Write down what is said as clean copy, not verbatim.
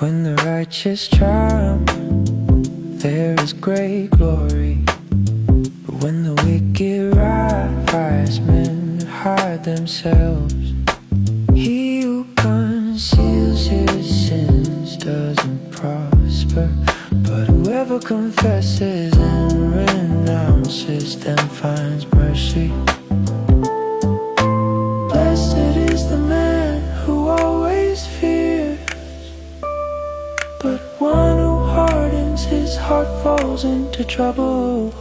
When the righteous triumph, there is great glory. But when the wicked rise, men hide themselves. He who conceals his sins doesn't prosper, but whoever confesses and renounces them finds mercy. Blessed is the man who always fears, but one who hardens his heart falls into trouble.